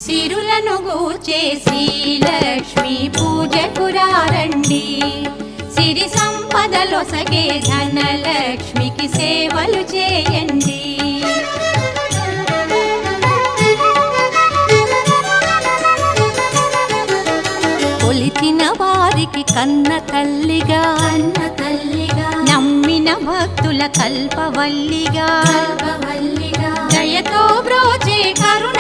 సిరులను గూర్చే శ్రీలక్ష్మి పూజకు రారండి. సిరి సంపదలొసగే ధనలక్ష్మికి సేవలు చేయండి. కొలిచిన వారికి కన్న తల్లిగా నమ్మిన భక్తుల కల్పవల్లిగా దయతో బ్రోచే కరుణ